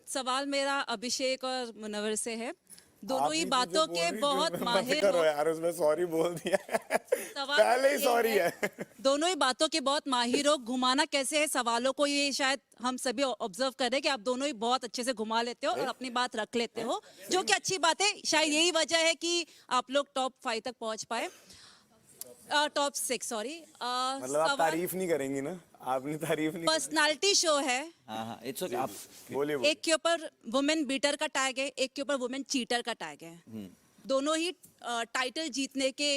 सवाल मेरा अभिषेक और मुनव्वर से है। दोनों आप ही चीजें बातों बोल के रही बहुत मत माहिर करो हो। यार, उसमें सॉरी बोल दिया सवाल पहले ही ये सॉरी है। दोनों ही बातों के बहुत माहिर हो। घुमाना कैसे है सवालों को, ये शायद हम सभी ऑब्जर्व कर रहे हैं कि आप दोनों ही बहुत अच्छे से घुमा लेते हो और अपनी बात रख लेते हो, जो कि अच्छी बात है। शायद यही वजह है कि आप लोग टॉप 5 तक पहुंच पाए, टॉप 6 सॉरी। मतलब आप सवाल तारीफ नहीं करेंगी ना, आपने तारीफ नहीं करी। पर्सनालिटी शो है। हाँ हाँ इट्स ओके आप बोलिए बोलिए। एक के ऊपर वुमेन बीटर का टैग है, एक के ऊपर वुमेन चीटर का टैग है। दोनों ही टाइटल जीतने के।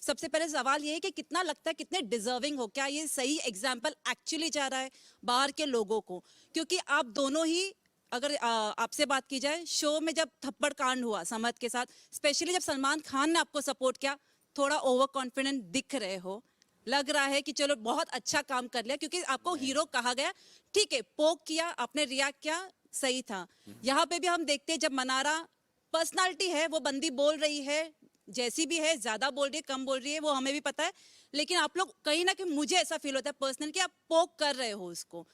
सबसे पहले सवाल ये है कि कितना लगता है कितने डिजर्विंग हो, क्या ये सही एग्जाम्पल एक्चुअली जा रहा है बाहर के लोगों को? क्योंकि आप दोनों ही, अगर आपसे बात की जाए, शो में जब थप्पड़ कांड हुआ समद के साथ, स्पेशली जब सलमान खान ने आपको सपोर्ट किया, थोड़ा ओवर कॉन्फिडेंट दिख रहे हो। लग रहा है कि चलो बहुत अच्छा काम कर लिया, क्योंकि आपको हीरो कहा गया। ठीक है, पोक किया आपने, रिएक्ट किया, सही था। यहाँ पे भी हम देखते हैं जब मनारा पर्सनालिटी है, वो बंदी बोल रही है जैसी भी है, ज्यादा बोल रही है कम बोल रही है वो हमें भी पता है, लेकिन आप लोग कहीं ना कहीं, मुझे ऐसा फील होता है पर्सनल कि आप पोक कर रहे हो उसको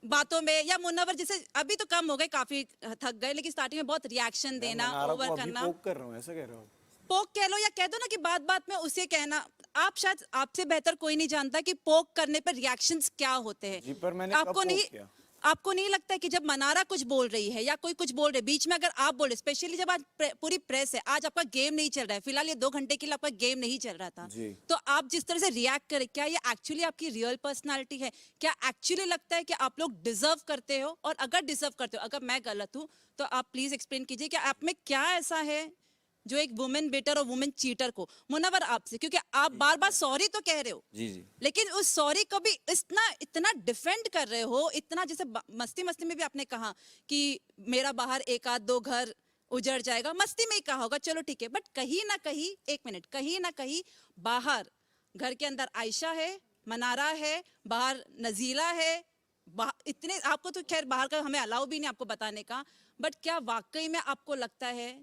बातों में। या मुन्नावर जैसे अभी तो कम हो गए, काफी थक गए, लेकिन स्टार्टिंग में बहुत रिएक्शन देना, ओवर करना। पोक कर रहा हूँ, ऐसा कह रहे हो? पोक कह लो या कह दो ना कि बात बात में उसे कहना। आप शायद, आपसे बेहतर कोई नहीं जानता कि पोक करने पर रिएक्शंस क्या होते हैं। जी, पर मैंने कब आपको पोक नहीं किया? आपको नहीं लगता है कि जब मनारा कुछ बोल रही है या कोई कुछ बोल रहे, बीच में अगर आप बोले, स्पेशली जब आज पूरी प्रेस है, आज आपका गेम नहीं चल रहा है, फिलहाल ये 2 घंटे के लिए आपका गेम नहीं चल रहा था, जी। तो आप जिस तरह से रिएक्ट करें, क्या ये एक्चुअली आपकी रियल पर्सनालिटी है? क्या एक्चुअली लगता है कि आप लोग डिजर्व करते हो? और अगर डिजर्व करते हो, अगर मैं गलत हूं तो आप प्लीज एक्सप्लेन कीजिए कि आप में क्या ऐसा है जो एक वुमेन बेटर और वुमेन चीटर को। मुनव्वर आपसे, क्योंकि आप बार बार सॉरी तो कह रहे हो, जी जी लेकिन उस सॉरी को भी इतना डिफेंड कर रहे हो, इतना जैसे मस्ती मस्ती में भी आपने कहा कि मेरा बाहर 1 आध 2 घर उजड़ जाएगा, मस्ती में ही कहा होगा, चलो ठीक है, बट कहीं ना कहीं, 1 मिनट, कहीं ना कहीं बाहर घर के अंदर आयशा है, मनारा है, बाहर नजीला है, इतने आपको तो खैर बाहर का हमें अलाउ भी नहीं आपको बताने का, बट क्या वाकई में आपको लगता है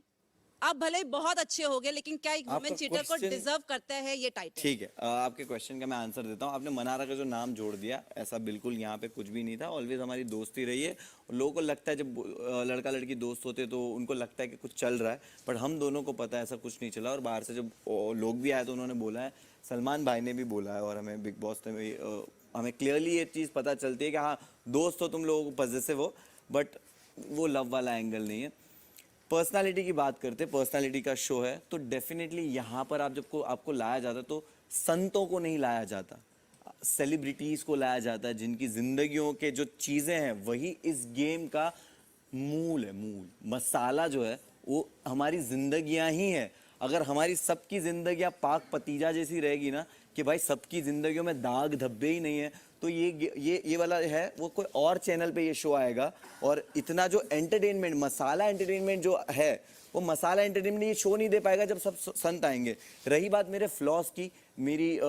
आप भले ही बहुत अच्छे हो गए, लेकिन क्या एक वुमेन आपका चीटर को question- डिजर्व करता है ये टाइटल? ठीक है आपके क्वेश्चन का मैं आंसर देता हूँ। आपने मनारा का जो नाम जोड़ दिया, ऐसा बिल्कुल यहाँ पे कुछ भी नहीं था। ऑलवेज हमारी दोस्ती रही है। लोगों को लगता है जब लड़का लड़की दोस्त होते तो उनको लगता है कि कुछ चल रहा है, बट हम दोनों को पता है ऐसा कुछ नहीं चला। और बाहर से जब लोग भी आए तो उन्होंने बोला है, सलमान भाई ने भी बोला है और हमें बिग बॉस ने भी हमें क्लियरली ये चीज़ पता चलती है कि हाँ दोस्त हो तुम लोगों को, पॉजिटिव हो, बट वो लव वाला एंगल नहीं है। पर्सनालिटी की बात करते, पर्सनालिटी का शो है तो डेफिनेटली यहाँ पर आप जब आपको लाया जाता तो संतों को नहीं लाया जाता, सेलिब्रिटीज को लाया जाता है, जिनकी जिंदगियों के जो चीजें हैं वही इस गेम का मूल है। मूल मसाला जो है वो हमारी जिंदगियां ही है। अगर हमारी सबकी जिंदगियां पाक पतीजा जैसी रहेगी ना, कि भाई सबकी जिंदगियों में दाग धब्बे ही नहीं है, तो ये वाला है वो कोई और चैनल पे ये शो आएगा। और इतना जो एंटरटेनमेंट, मसाला एंटरटेनमेंट जो है, वो मसाला एंटरटेनमेंट ये शो नहीं दे पाएगा जब सब संत आएंगे। रही बात मेरे फ्लॉस की, मेरी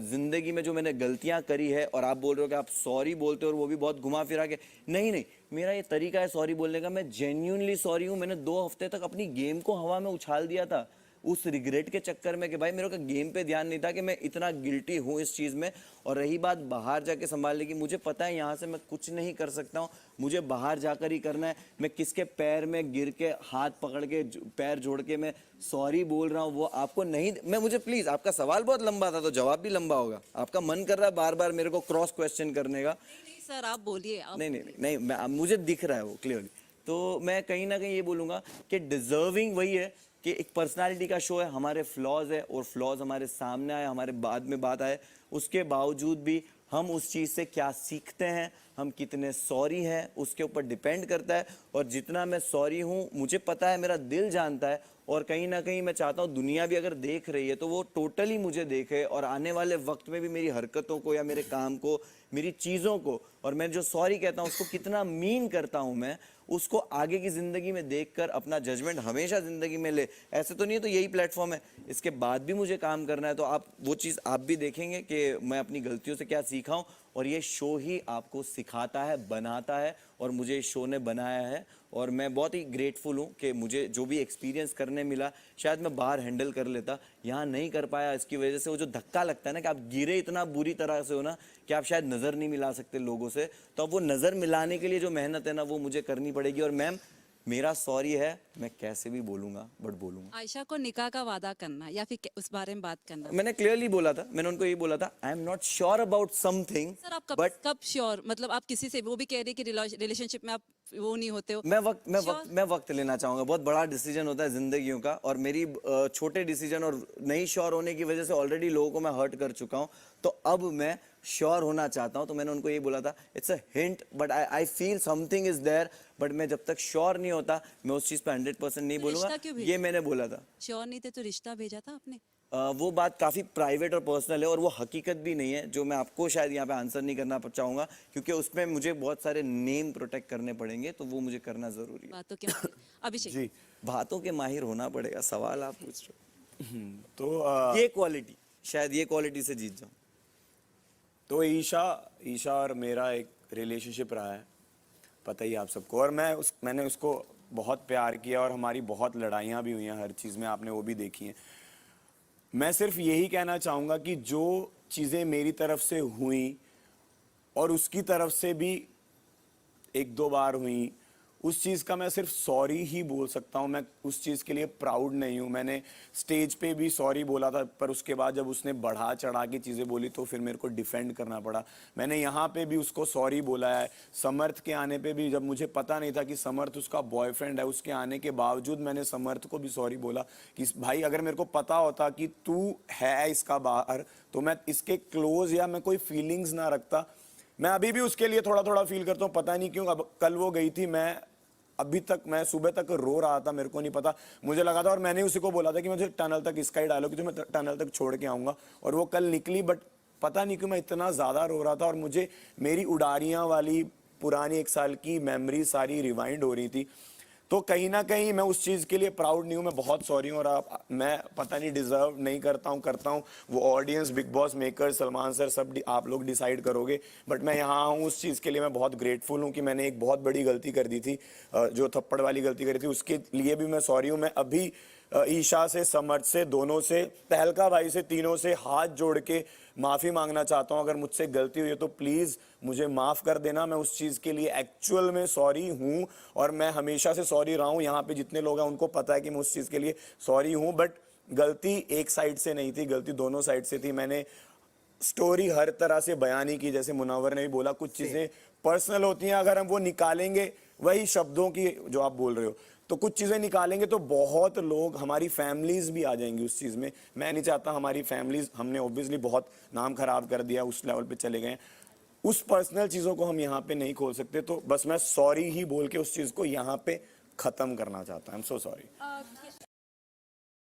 जिंदगी में जो मैंने गलतियां करी है, और आप बोल रहे हो कि आप सॉरी बोलते हो और वो भी बहुत घुमा फिरा के, नहीं नहीं, मेरा ये तरीका है सॉरी बोलने का। मैं जेन्युइनली सॉरी हूँ। मैंने 2 हफ्ते तक अपनी गेम को हवा में उछाल दिया था उस रिग्रेट के चक्कर में कि भाई मेरे को गेम पे ध्यान नहीं था कि मैं इतना गिल्टी हूँ इस चीज़ में। और रही बात बाहर जाके संभालने की, मुझे पता है यहाँ से मैं कुछ नहीं कर सकता हूँ, मुझे बाहर जाकर ही करना है। मैं किसके पैर में गिर के, हाथ पकड़ के, पैर जोड़ के मैं सॉरी बोल रहा हूँ, वो आपको नहीं। मैं मुझे प्लीज़, आपका सवाल बहुत लंबा था तो जवाब भी लंबा होगा। आपका मन कर रहा है बार बार मेरे को क्रॉस क्वेश्चन करने का। नहीं सर, आप बोलिए। नहीं नहीं नहीं, मुझे दिख रहा है वो क्लियरली। तो मैं कहीं ना कहीं ये बोलूँगा कि डिजर्विंग वही है कि एक पर्सनालिटी का शो है, हमारे फ्लॉज है और फ्लॉज हमारे सामने आए, हमारे बाद में बात आए, उसके बावजूद भी हम उस चीज़ से क्या सीखते हैं, हम कितने सॉरी हैं, उसके ऊपर डिपेंड करता है। और जितना मैं सॉरी हूँ, मुझे पता है, मेरा दिल जानता है, और कहीं ना कहीं मैं चाहता हूँ दुनिया भी अगर देख रही है तो वो टोटली मुझे देखे, और आने वाले वक्त में भी मेरी हरकतों को या मेरे काम को, मेरी चीज़ों को, और मैं जो सॉरी कहता हूँ उसको कितना मीन करता हूँ मैं, उसको आगे की ज़िंदगी में देखकर अपना जजमेंट हमेशा ज़िंदगी में ले। ऐसे तो नहीं है, तो यही प्लेटफॉर्म है, इसके बाद भी मुझे काम करना है, तो आप वो चीज़ आप भी देखेंगे कि मैं अपनी गलतियों से क्या सीखा हूँ और ये शो ही आपको सिखाता है, बनाता है, और मुझे इस शो ने बनाया है। और मैं बहुत ही ग्रेटफुल हूँ कि मुझे जो भी एक्सपीरियंस करने मिला शायद मैं बाहर हैंडल कर लेता, यहाँ नहीं कर पाया। इसकी वजह से वो जो धक्का लगता है ना कि आप गिरे इतना बुरी तरह से हो ना कि आप शायद नज़र नहीं मिला सकते लोगों से, तो अब वो नज़र मिलाने के लिए जो मेहनत है ना वो मुझे करनी पड़ेगी। और मैम मेरा सॉरी है, मैं कैसे भी बोलूँगा बट बोलूँगा। आयशा को निकाह का वादा करना या फिर उस बारे में बात करना। मैंने क्लियरली बोला था, मैंने उनको यही बोला था, I am not sure about something, sir आप बट कब श्योर, मतलब आप किसी से, वो भी कह रहे कि रिलेशनशिप में आप वो नहीं होते हो। मैं वक्त लेना चाहूंगा। बहुत बड़ा डिसीजन होता है जिंदगियों का, और मेरी छोटे डिसीजन और नहीं श्योर होने की वजह से ऑलरेडी लोगों को मैं हर्ट कर चुका हूं, तो अब मैं श्योर होना चाहता हूं। तो मैंने उनको ये बोला था, it's a hint but I feel something is there, but मैं जब तक श्योर नहीं होता मैं उस चीज पे 100% नहीं बोलूंगा। रिश्ता क्यों भेजा? ये मैंने बोला था। श्योर नहीं थे तो रिश्ता भेजा था आपने? वो बात काफ़ी प्राइवेट और पर्सनल है, और वो हकीकत भी नहीं है जो मैं आपको शायद यहाँ पे आंसर नहीं करना चाहूँगा, क्योंकि उसमें मुझे बहुत सारे नेम प्रोटेक्ट करने पड़ेंगे, तो वो मुझे करना ज़रूरी है। बातों के अभिषेक जी बातों के माहिर होना पड़ेगा, सवाल आप पूछ रहे तो हो। ये क्वालिटी, शायद ये क्वालिटी से जीत जाऊँ। तो ईशा और मेरा एक रिलेशनशिप रहा है, पता ही आप सबको, और मैंने उसको बहुत प्यार किया और हमारी बहुत लड़ाइयाँ भी हुई हैं हर चीज़ में, आपने वो भी देखी हैं। मैं सिर्फ यही कहना चाहूँगा कि जो चीज़ें मेरी तरफ से हुई और उसकी तरफ से भी एक दो बार हुई, उस चीज़ का मैं सिर्फ सॉरी ही बोल सकता हूँ। मैं उस चीज़ के लिए प्राउड नहीं हूँ। मैंने स्टेज पे भी सॉरी बोला था, पर उसके बाद जब उसने बढ़ा चढ़ा के चीज़ें बोली तो फिर मेरे को डिफेंड करना पड़ा। मैंने यहाँ पे भी उसको सॉरी बोला है। समर्थ के आने पे भी, जब मुझे पता नहीं था कि समर्थ उसका बॉयफ्रेंड है, उसके आने के बावजूद मैंने समर्थ को भी सॉरी बोला कि भाई अगर मेरे को पता होता कि तू है इसका बाहर, तो मैं इसके क्लोज या मैं कोई फीलिंग्स ना रखता। मैं अभी भी उसके लिए थोड़ा थोड़ा फील करता हूँ, पता नहीं क्यों। अब कल वो गई थी, मैं सुबह तक रो रहा था, मेरे को नहीं पता, मुझे लगा था, और मैंने उसी को बोला था कि मुझे टनल तक इसका ही डालो, कि तो मैं टनल तक छोड़ के आऊँगा, और वो कल निकली। बट पता नहीं क्यों मैं इतना ज़्यादा रो रहा था, और मुझे मेरी उडारियाँ वाली पुरानी 1 साल की मेमोरी सारी रिवाइंड हो रही थी। तो कहीं ना कहीं मैं उस चीज़ के लिए प्राउड नहीं हूँ। मैं बहुत सॉरी हूँ, और मैं पता नहीं डिजर्व नहीं करता हूँ, वो audience, big boss maker, Salman sir, सब आप लोग डिसाइड करोगे। बट मैं यहाँ हूँ उस चीज़ के लिए, मैं बहुत ग्रेटफुल हूँ कि मैंने एक बहुत बड़ी गलती कर दी थी, जो थप्पड़ वाली गलती करी थी, उसके लिए भी मैं सॉरी हूँ। मैं अभी ईशा से, समर्थ से, दोनों से, तहलका भाई से, तीनों से हाथ जोड़ के माफ़ी मांगना चाहता हूँ। अगर मुझसे गलती हुई है तो प्लीज़ मुझे माफ़ कर देना। मैं उस चीज़ के लिए एक्चुअल में सॉरी हूँ, और मैं हमेशा से सॉरी रहा हूँ। यहाँ पे जितने लोग हैं उनको पता है कि मैं उस चीज़ के लिए सॉरी हूँ। बट गलती एक साइड से नहीं थी, गलती दोनों साइड से थी। मैंने स्टोरी हर तरह से बयान ही की, जैसे मुनव्वर ने भी बोला, कुछ चीज़ें पर्सनल होती हैं, अगर हम वो निकालेंगे, वही शब्दों की जो आप बोल रहे हो, तो कुछ चीज़ें निकालेंगे तो बहुत लोग, हमारी फैमिलीज भी आ जाएंगी उस चीज़ में। मैं नहीं चाहता हमारी फैमिलीज, हमने ऑब्वियसली बहुत नाम खराब कर दिया, उस लेवल पे चले गए, उस पर्सनल चीज़ों को हम यहाँ पे नहीं खोल सकते। तो बस मैं सॉरी ही बोल के उस चीज़ को यहाँ पे ख़त्म करना चाहता हूँ। I am so sorry.